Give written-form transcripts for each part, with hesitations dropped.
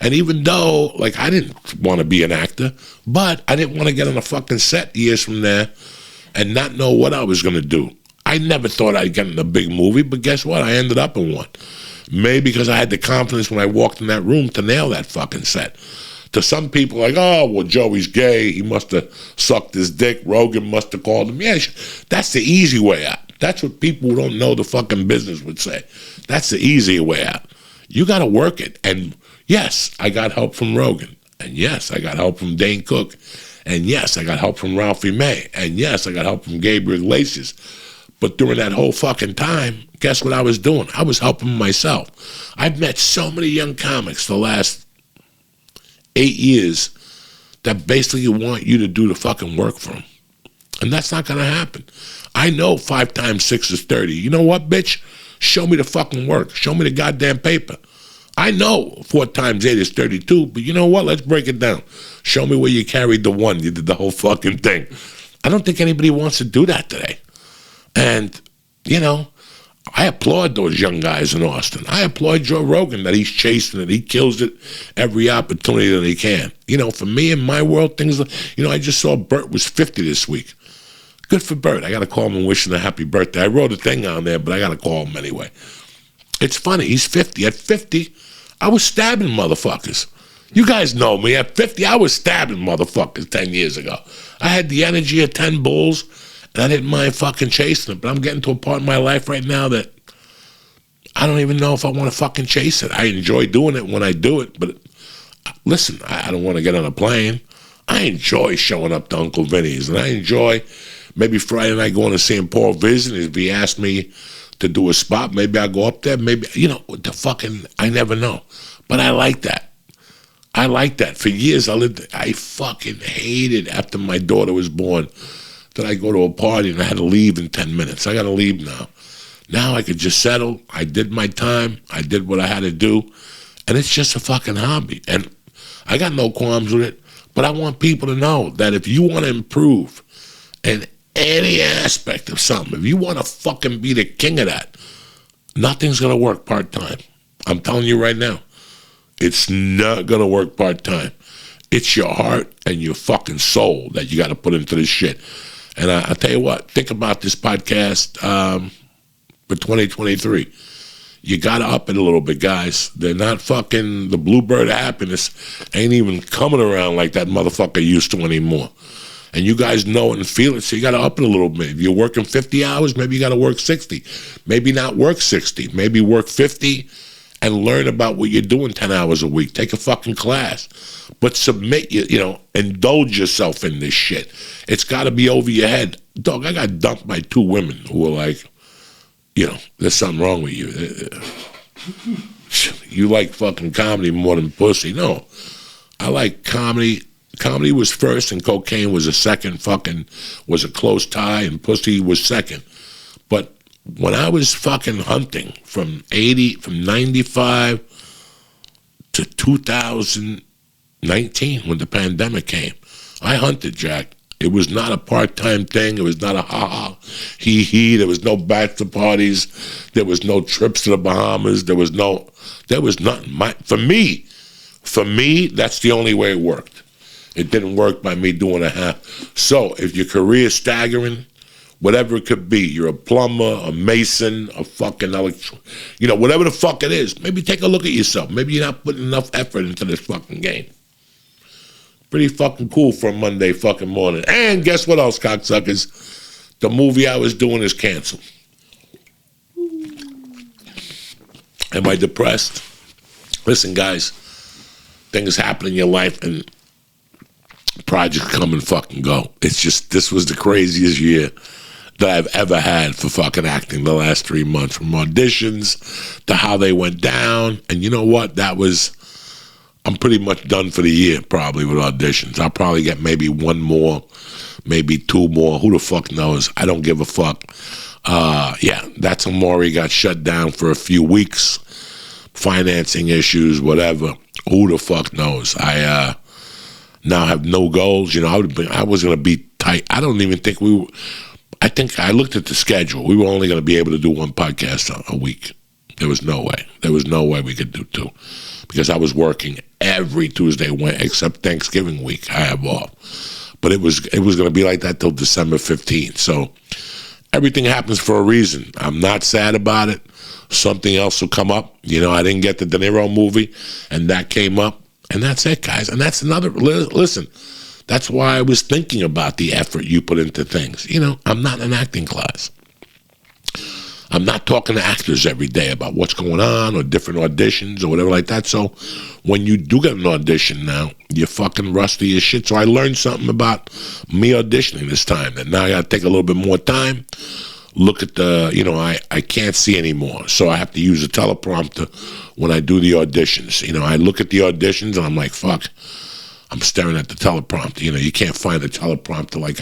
And even though, like, I didn't want to be an actor, but I didn't want to get on a fucking set years from there and not know what I was going to do. I never thought I'd get in a big movie, but guess what? I ended up in one. Maybe because I had the confidence when I walked in that room to nail that fucking set. To some people, like, oh, well, Joey's gay. He must have sucked his dick. Rogan must have called him. Yeah, that's the easy way out. That's what people who don't know the fucking business would say. That's the easy way out. You got to work it. And yes, I got help from Rogan. And yes, I got help from Dane Cook. And yes, I got help from Ralphie May. And yes, I got help from Gabriel Iglesias. But during that whole fucking time, guess what I was doing? I was helping myself. I've met so many young comics the last 8 years that basically want you to do the fucking work for them. And that's not going to happen. I know 5 times 6 is 30. You know what, bitch? Show me the fucking work. Show me the goddamn paper. I know 4 times 8 is 32, but you know what? Let's break it down. Show me where you carried the 1. You did the whole fucking thing. I don't think anybody wants to do that today. And, you know, I applaud those young guys in Austin. I applaud Joe Rogan that he's chasing it. He kills it every opportunity that he can. You know, for me in my world, things, you know, I just saw Bert was 50 this week. Good for Bert. I got to call him and wish him a happy birthday. I wrote a thing on there, but I got to call him anyway. It's funny. He's 50. At 50, I was stabbing motherfuckers. You guys know me. At 50, I was stabbing motherfuckers 10 years ago. I had the energy of 10 bulls, and I didn't mind fucking chasing it. But I'm getting to a part in my life right now that I don't even know if I want to fucking chase it. I enjoy doing it when I do it, but listen, I don't want to get on a plane. I enjoy showing up to Uncle Vinny's, and I enjoy maybe Friday night going to St. Paul visiting. If he asked me to do a spot, maybe I'll go up there. Maybe, you know, I never know. But I like that. I like that. For years, I fucking hated after my daughter was born that I go to a party and I had to leave in 10 minutes. I got to leave now. Now I could just settle. I did my time. I did what I had to do. And it's just a fucking hobby. And I got no qualms with it. But I want people to know that if you want to improve in any aspect of something, if you want to fucking be the king of that, nothing's going to work part-time. I'm telling you right now. It's not going to work part-time. It's your heart and your fucking soul that you got to put into this shit. And I tell you what, think about this podcast for 2023. You got to up it a little bit, guys. They're not fucking, the Bluebird of happiness ain't even coming around like that motherfucker used to anymore. And you guys know it and feel it, so you got to up it a little bit. If you're working 50 hours, maybe you got to work 60. Maybe not work 60. Maybe work 50 and learn about what you're doing 10 hours a week. Take a fucking class. But submit, you know, indulge yourself in this shit. It's got to be over your head. Dog, I got dumped by 2 women who were like, you know, there's something wrong with you. You like fucking comedy more than pussy. No, I like comedy. Comedy was first and cocaine was a second, was a close tie, and pussy was second. But when I was fucking hunting from 95 to 2019 when the pandemic came, I hunted, Jack. It was not a part-time thing. It was not a ha-ha, he-he. There was no bachelor parties. There was no trips to the Bahamas. There was nothing. For me, that's the only way it worked. It didn't work by me doing a half. So if your career is staggering, whatever it could be, you're a plumber, a mason, a fucking whatever the fuck it is, maybe take a look at yourself. Maybe you're not putting enough effort into this fucking game. Pretty fucking cool for a Monday fucking morning. And guess what else, cocksuckers? The movie I was doing is canceled. Am I depressed? Listen, guys, things happen in your life and projects come and fucking go. It's just, this was the craziest year that I've ever had for fucking acting the last 3 months, from auditions to how they went down. And you know what? I'm pretty much done for the year, probably, with auditions. I'll probably get maybe 1 more, maybe 2 more. Who the fuck knows? I don't give a fuck. That's Amore got shut down for a few weeks. Financing issues, whatever. Who the fuck knows? I now have no goals. You know, I was going to be tight. I don't even think I think I looked at the schedule. We were only going to be able to do 1 podcast a week. There was no way. There was no way we could do 2. Because I was working every Tuesday, except Thanksgiving week. I have off. But it was going to be like that till December 15th. So everything happens for a reason. I'm not sad about it. Something else will come up. You know, I didn't get the De Niro movie, and that came up. And that's it, guys. And that's another, listen, that's why I was thinking about the effort you put into things. You know, I'm not in an acting class. I'm not talking to actors every day about what's going on or different auditions or whatever like that. So when you do get an audition now, you're fucking rusty as shit. So I learned something about me auditioning this time, that now I got to take a little bit more time, look at the, you know, I can't see anymore. So I have to use a teleprompter when I do the auditions. You know, I look at the auditions and I'm like, fuck, I'm staring at the teleprompter. You know, you can't find a teleprompter. Like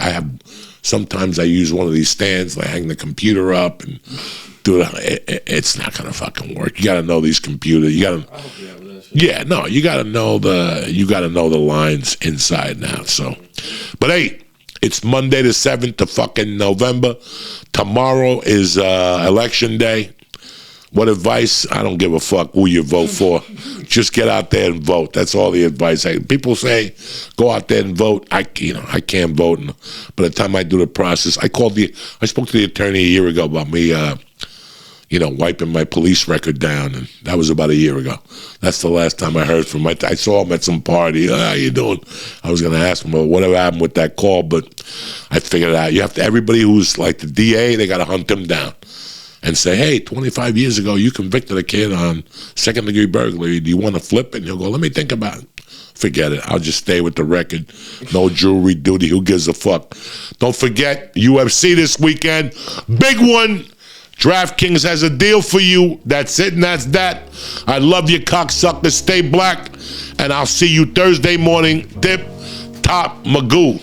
sometimes I use one of these stands, like hang the computer up and do it. It's not gonna fucking work. You gotta know these computers. You gotta, yeah, no, you gotta know the lines inside now. So, but hey, it's Monday the 7th of fucking November. Tomorrow is election day. What advice? I don't give a fuck who you vote for. Just get out there and vote. That's all the advice. People say, go out there and vote. I can't vote. And by the time I do the process, I spoke to the attorney a year ago about me, wiping my police record down, and that was about a year ago. That's the last time I heard from him. I saw him at some party. How you doing? I was going to ask him, well, whatever happened with that call, but I figured it out. Everybody who's like the DA, they got to hunt him down and say, hey, 25 years ago, you convicted a kid on second-degree burglary. Do you want to flip it? And he'll go, let me think about it. Forget it. I'll just stay with the record. No jewelry duty. Who gives a fuck? Don't forget, UFC this weekend. Big one. DraftKings has a deal for you. That's it and that's that. I love you, cocksuckers. Stay black. And I'll see you Thursday morning. Dip, top, magoo.